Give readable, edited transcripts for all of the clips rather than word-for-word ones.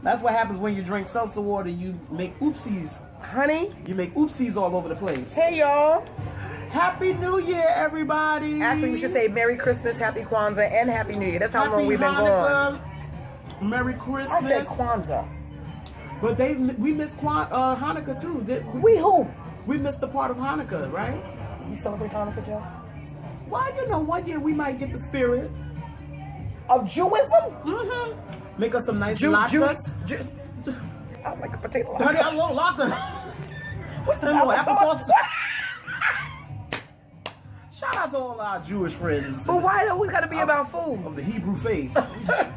That's what happens when you drink seltzer water. You make oopsies. Honey? You make oopsies all over the place. Hey, y'all. Happy New Year, everybody. Actually, we should say Merry Christmas, Happy Kwanzaa, and Happy New Year. That's how long we've been Hanukkah, gone. Merry Christmas. I said Kwanzaa. But we missed Hanukkah, too. We who? We missed the part of Hanukkah, right? You celebrate Hanukkah, Joe? Well, you know, one year we might get the spirit. Of Jewism? Mm-hmm. Make us some nice latkes. I like a potato Honey, latke. I love latke. What's some more applesauce? Shout out to all our Jewish friends. But why do we gotta be about food? Of the Hebrew faith. I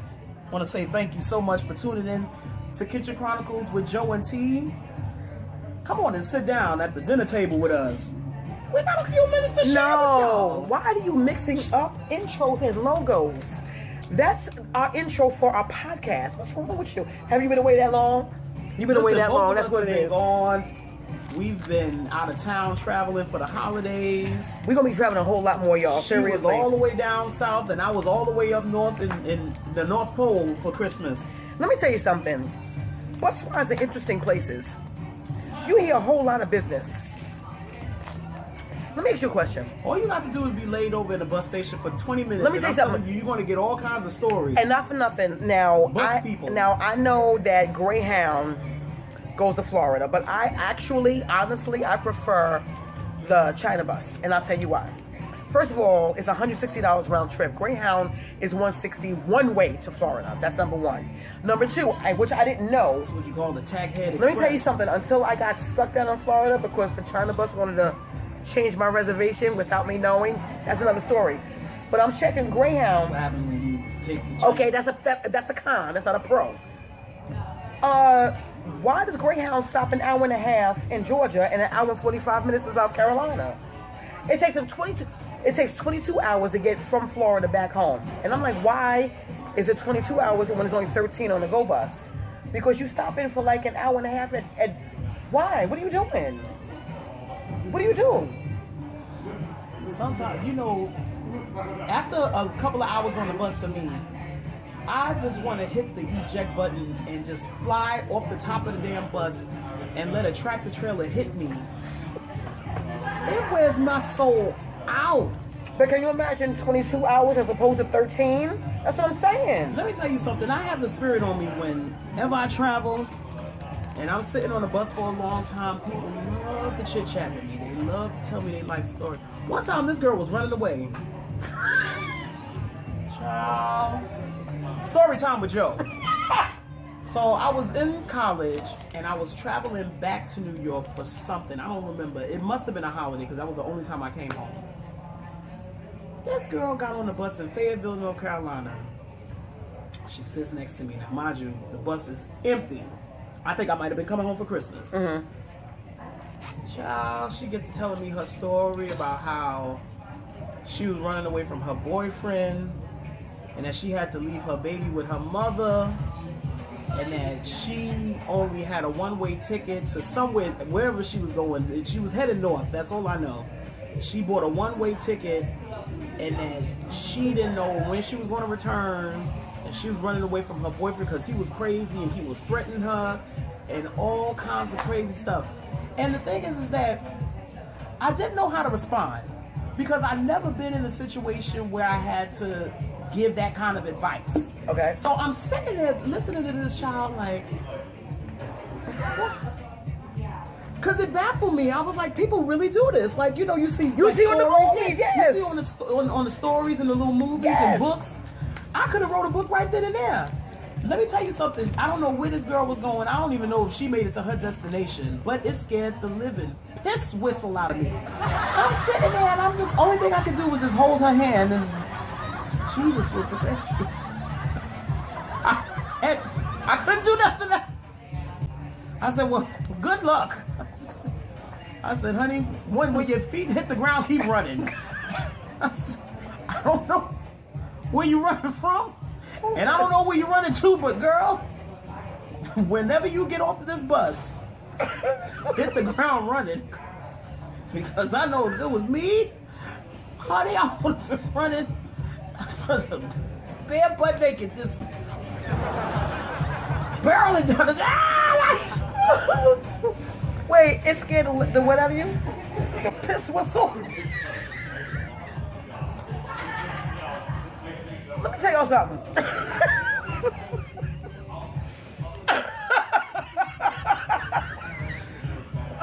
want to say thank you so much for tuning in to Kitchen Chronicles with Joe and T. Come on and sit down at the dinner table with us. We got a few minutes to share with y'all. Why are you mixing up intros and logos? That's our intro for our podcast. What's wrong with you? Have you been away that long? You've been away that long. That's what it is. We've been out of town traveling for the holidays. We're going to be traveling a whole lot more, y'all. Seriously. She was all the way down south, and I was all the way up north in the North Pole for Christmas. Let me tell you something. Bus rides are interesting places. You hear a whole lot of business. Let me ask you a question. All you got to do is be laid over in the bus station for 20 minutes. Let me say something. You're going to get all kinds of stories. And not for nothing. Now, people. I know that Greyhound goes to Florida, but honestly, I prefer the China bus, and I'll tell you why. First of all, it's $160 round trip. Greyhound is $160 one way to Florida. That's number one. Number two, which I didn't know. That's what you call the Tag Head Express. Let me tell you something. Until I got stuck down in Florida because the China bus wanted to change my reservation without me knowing, that's another story. But I'm checking Greyhound. That's what happens when you take the China. Okay, that's a con. That's not a pro. Why does Greyhound stop an hour and a half in Georgia and an hour and 45 minutes in South Carolina? It takes 22 hours to get from Florida back home. And I'm like, why is it 22 hours when it's only 13 on the Go bus? Because you stop in for like an hour and a half at why? What are you doing? What do you do? Sometimes, you know, after a couple of hours on the bus for me, I just want to hit the eject button and just fly off the top of the damn bus and let a tractor trailer hit me. It wears my soul out. But can you imagine 22 hours as opposed to 13? That's what I'm saying. Let me tell you something. I have the spirit on me whenever I travel and I'm sitting on the bus for a long time. People love to chit chat with me. They love to tell me their life story. One time this girl was running away. Child. Story time with Joe. So I was in college and I was traveling back to New York for something. I don't remember. It must have been a holiday because that was the only time I came home. This girl got on the bus in Fayetteville, North Carolina. She sits next to me. Now, mind you, the bus is empty. I think I might have been coming home for Christmas. Mm-hmm. Child, she gets to telling me her story about how she was running away from her boyfriend and that she had to leave her baby with her mother and that she only had a one-way ticket to somewhere, wherever she was going. She was headed north, that's all I know. She bought a one-way ticket and that she didn't know when she was going to return, and she was running away from her boyfriend because he was crazy and he was threatening her and all kinds of crazy stuff. And the thing is that I didn't know how to respond because I've never been in a situation where I had to give that kind of advice. Okay. So I'm sitting there listening to this child like, what? Because it baffled me. I was like, people really do this. Like, you know, you see on the movies, yes. You see on the stories and the little movies and books. I could have wrote a book right then and there. Let me tell you something. I don't know where this girl was going. I don't even know if she made it to her destination. But it scared the living piss whistle out of me. I'm sitting there and I'm just, only thing I could do was just hold her hand and Jesus will protect you. I couldn't do nothing else. I said, well, good luck. I said, honey, when your feet hit the ground, keep running. I said, I don't know where you running from, and I don't know where you're running to, but girl, whenever you get off of this bus, hit the ground running. Because I know if it was me, honey, I would have been running bare butt naked. Just barreling down the Wait, it scared the what out of you? The piss whistle? Let me tell y'all something.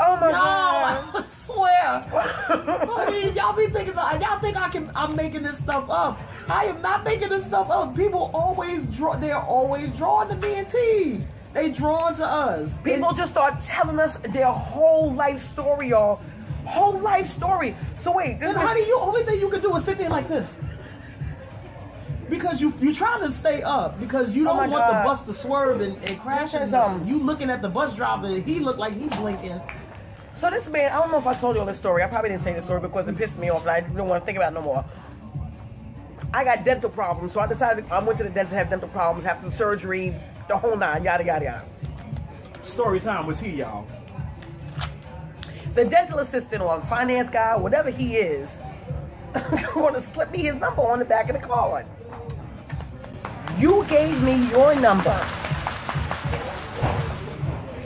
Oh my God. I swear. Honey, y'all be thinking, y'all think I'm making this stuff up. I am not making this stuff up. People always they're always drawn to me and T. They drawn to us. People just start telling us their whole life story, y'all. Whole life story. So wait, then honey, only thing you can do is sit there like this. Because you're trying to stay up because you don't want the bus to swerve and crash into something. You looking at the bus driver, he looked like he blinking. So this man, I don't know if I told you all this story. I probably didn't say the story because it pissed me off and I didn't want to think about it no more. I got dental problems, so I decided I went to the dentist to have dental problems, have some surgery, the whole nine, yada, yada, yada. Story time with T, y'all. The dental assistant or finance guy, whatever he is, going to slip me his number on the back of the card. You gave me your number.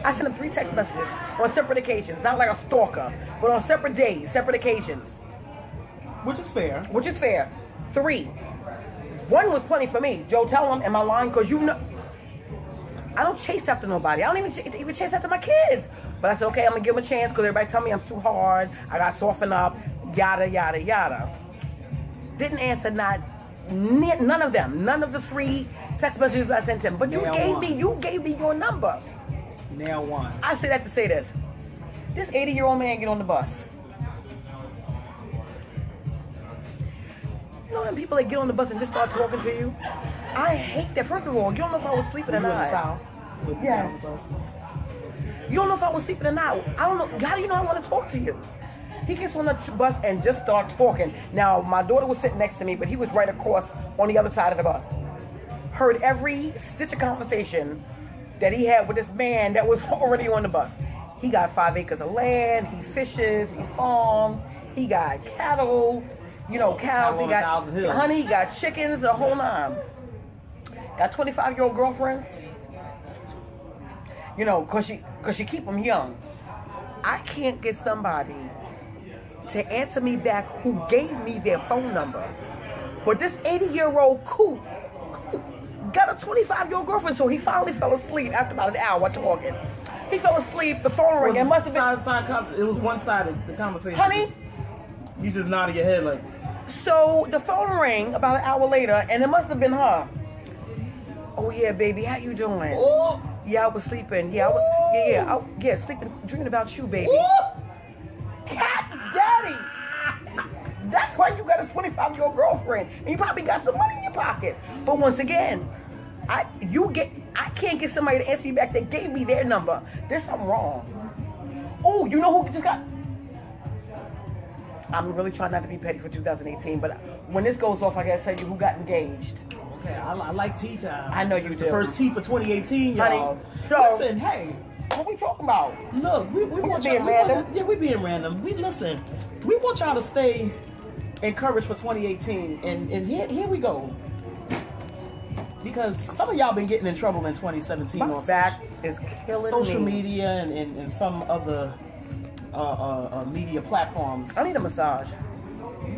I sent him 3 text messages on separate occasions, not like a stalker, but on separate days, separate occasions. Which is fair. Which is fair. 3. 1 was plenty for me. Joe, tell him, am I lying? Because you know, I don't chase after nobody. I don't even chase after my kids. But I said, okay, I'm going to give him a chance because everybody tell me I'm too hard. I got to soften up, yada, yada, yada. Didn't answer none of them. None of the 3 text messages I sent him. But you gave me your number. Nail one. I say that to say this. This 80-year-old man get on the bus. You know them people that get on the bus and just start talking to you? I hate that. First of all, you don't know if I was sleeping or not. Yes. You don't know if I was sleeping or not. I don't know. How do you know I want to talk to you? He gets on the bus and just start talking. Now, my daughter was sitting next to me, but he was right across on the other side of the bus. Heard every stitch of conversation that he had with this man that was already on the bus. He got 5 acres of land. He fishes. He farms. He got cattle. You know, cows. He got honey. He got chickens. The whole nine. Got 25-year-old girlfriend. You know, cause she keep them young. I can't get somebody to answer me back who gave me their phone number. But this 80-year-old coot got a 25-year-old girlfriend, so he finally fell asleep after about an hour talking. He fell asleep, the phone rang, it must have been... It was one-sided, the conversation. Honey? You just nodded your head like... So the phone rang about an hour later, and it must have been her. Oh yeah, baby, how you doing? Ooh. Yeah, I was sleeping. Yeah, sleeping, dreaming about you, baby. Ooh. Cat daddy! That's why you got a 25-year-old girlfriend, and you probably got some money in your pocket. But once again, I can't get somebody to answer you back that gave me their number. There's something wrong. Oh, you know who just got... I'm really trying not to be petty for 2018, but when this goes off, I gotta tell you who got engaged. Okay, I like tea time. I know you do. The first tea for 2018, y'all. Honey, so, listen, hey. What we talking about? Look, we want being random. We being random. We want y'all to stay encouraged for 2018, and here we go. Because some of y'all been getting in trouble in 2017 My on back is killing social me. media and some other media platforms. I need a massage.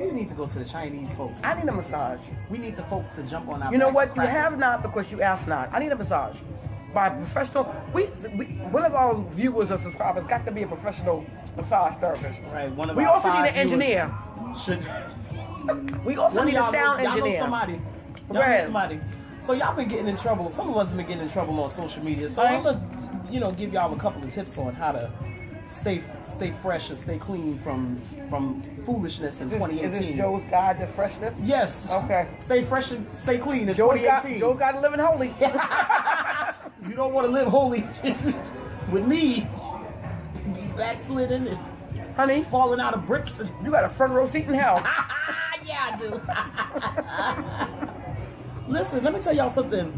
We need to go to the Chinese folks. I need a massage. We need the folks to jump on our You know backs what? You have not because you asked not. I need a massage. By a professional, one of our viewers or subscribers got to be a professional massage therapist. Right. One of we our also need an engineer. We also need a sound engineer. Y'all know somebody. So y'all been getting in trouble. Some of us have been getting in trouble on social media. So I'm gonna, give y'all a couple of tips on how to stay fresh and stay clean from foolishness in 2018. Is this Joe's Guide to Freshness? Yes. Okay. Stay fresh and stay clean in 2018. Joe's Guide to Living Holy. You don't want to live holy with me. Be backsliding and honey, falling out of bricks. And you got a front row seat in hell. Yeah, I do. Listen, let me tell y'all something.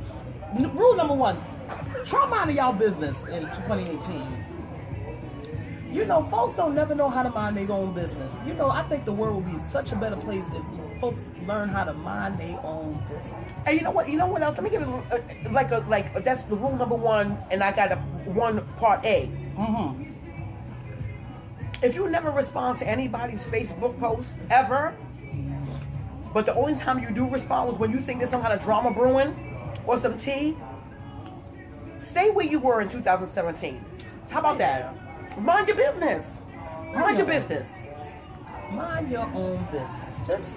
Rule number 1: try minding y'all business in 2018. You know, folks don't never know how to mind their own business. You know, I think the world would be such a better place folks learn how to mind their own business. And you know what? You know what else? Let me give it like that's the rule number one, and I got one part A. Mm-hmm. If you never respond to anybody's Facebook post ever, but the only time you do respond was when you think there's some kind of drama brewing or some tea, stay where you were in 2017. How about that? Mind your business. Mind your business. Mind your own business. Just,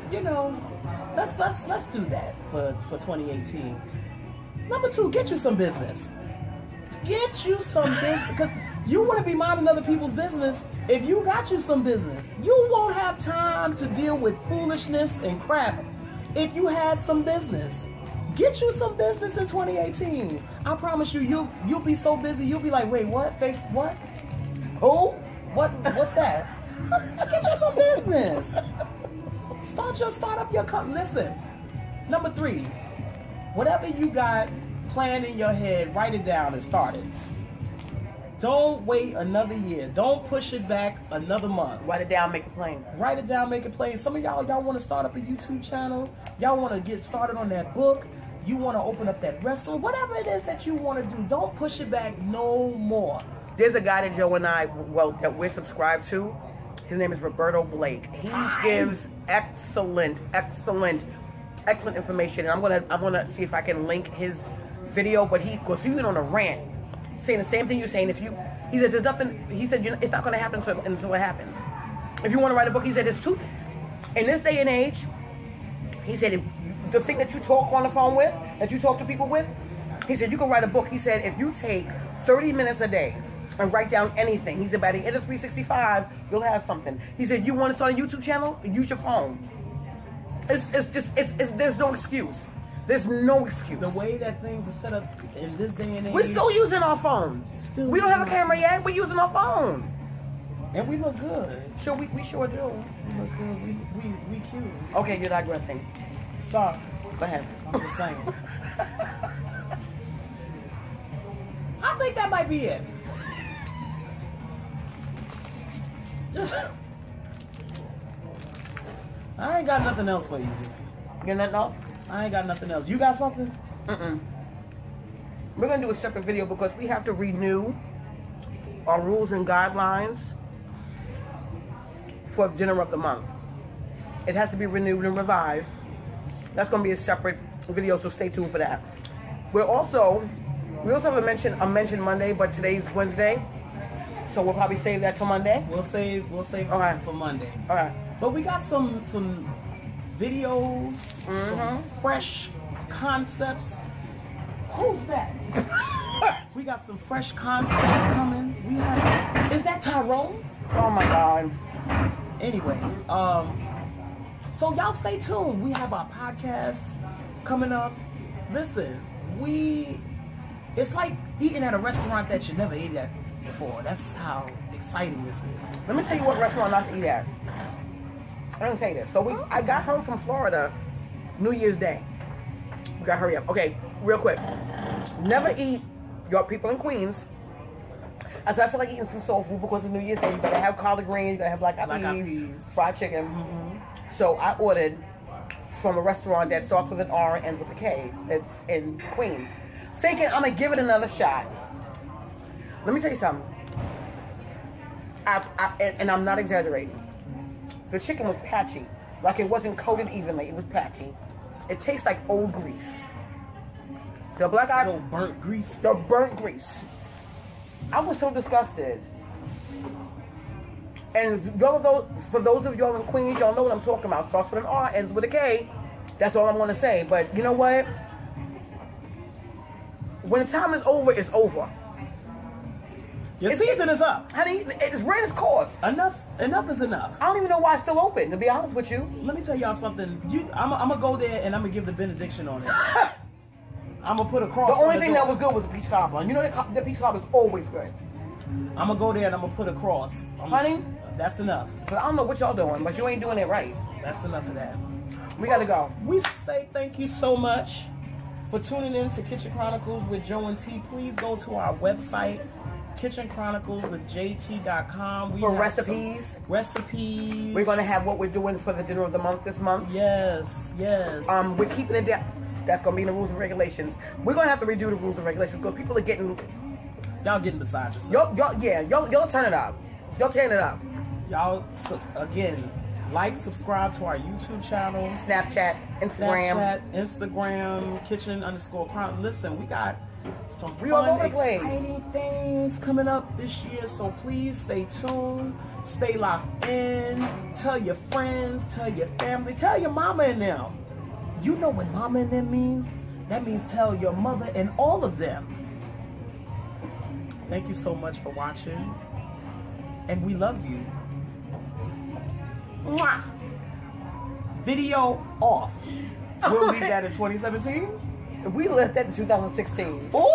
let's do that for 2018. Number 2, get you some business. Get you some business, because you want to be minding other people's business. If you got you some business, you won't have time to deal with foolishness and crap. If you had some business, get you some business in 2018. I promise you, you'll be so busy, you'll be like, wait, what? What? Who? What's that? Get you some business. Start up your company. Listen, number 3, whatever you got planned in your head, write it down and start it. Don't wait another year. Don't push it back another month. Write it down, make it plain. Write it down, make it plain. Some of y'all want to start up a YouTube channel. Y'all want to get started on that book. You want to open up that restaurant. Whatever it is that you want to do, don't push it back no more. There's a guy that Joe and I, that we're subscribed to. His name is Roberto Blake. He gives excellent information. And I'm gonna see if I can link his video. But he went on a rant, saying the same thing you're saying. He said there's nothing. He said it's not gonna happen until it happens. If you want to write a book, he said it's too. In this day and age, he said the thing that you talk on the phone with, that you talk to people with, he said you can write a book. He said if you take 30 minutes a day and write down anything, he said by the end of 365 you'll have something. He said you want to start a YouTube channel, use your phone. There's no excuse. There's no excuse. The way that things are set up in this day and age, we're still using our phone. We don't have a camera yet. We're using our phone, and we look good. Sure, we sure do. We look good. We cute. Okay, you're digressing. Sorry. Go ahead. I'm just saying. I think that might be it. I ain't got nothing else for you. You got nothing else? I ain't got nothing else. You got something? We're gonna do a separate video because we have to renew our rules and guidelines for dinner of the month. It has to be renewed and revised. That's gonna be a separate video, so stay tuned for that. We also have a mention Monday, but today's Wednesday, so we'll probably save that for Monday. We'll save right. for Monday. All right. But we got some videos, some fresh concepts. Who's that? We got some fresh concepts coming. Is that Tyrone? Oh my God. Anyway, so y'all stay tuned. We have our podcast coming up. Listen, it's like eating at a restaurant that you never ate at before. That's how exciting this is. Let me tell you what restaurant not to eat at. I'm gonna tell you this. So I got home from Florida New Year's Day. We gotta hurry up. Okay, real quick. Never eat, your people in Queens. I said I feel like eating some soul food because it's New Year's Day. You gotta have collard greens, you gotta have black eyed peas, fried chicken. So I ordered from a restaurant that starts with an R and ends with a K. That's in Queens. Thinking I'm gonna give it another shot. Let me tell you something. And I'm not exaggerating. The chicken was patchy. Like it wasn't coated evenly. It was patchy. It tastes like old grease. The black eye... The burnt grease. The burnt grease. I was so disgusted. And for those of y'all in Queens, y'all know what I'm talking about. Starts with an R, ends with a K. That's all I'm going to say. But you know what? When the time is over, it's over. Your season is up. Honey, it's ran its course. Enough is enough. I don't even know why it's still open, to be honest with you. Let me tell y'all something. I'm going to go there and I'm going to give the benediction on it. I'm going to put a cross on the only thing that was good was the peach cobbler. And you know the peach cobbler is always good. I'm going to go there and I'm going to put a cross. Honey? That's enough. But I don't know what y'all doing, but you ain't doing it right. That's enough of that. We got to go. We say thank you so much for tuning in to Kitchen Chronicles with Joe and T. Please go to our website, Kitchen Chronicles with JT.com. For recipes. Recipes. We're gonna have what we're doing for the dinner of the month this month. Yes, yes. We're keeping it down. That's gonna be in the rules and regulations. We're gonna have to redo the rules and regulations because people are getting. Y'all getting beside yourself. Y'all turn it up. Y'all turn it up. Y'all, again, like, subscribe to our YouTube channel. Snapchat, Instagram, Kitchen_Chronicles. Listen, we got some We all fun, over the place. exciting things coming up this year. So please stay tuned. Stay locked in. Tell your friends. Tell your family. Tell your mama and them. You know what mama and them means? That means tell your mother and all of them. Thank you so much for watching. And we love you. Mwah. Video off. We'll leave that in 2017. We left that in 2016. Ooh!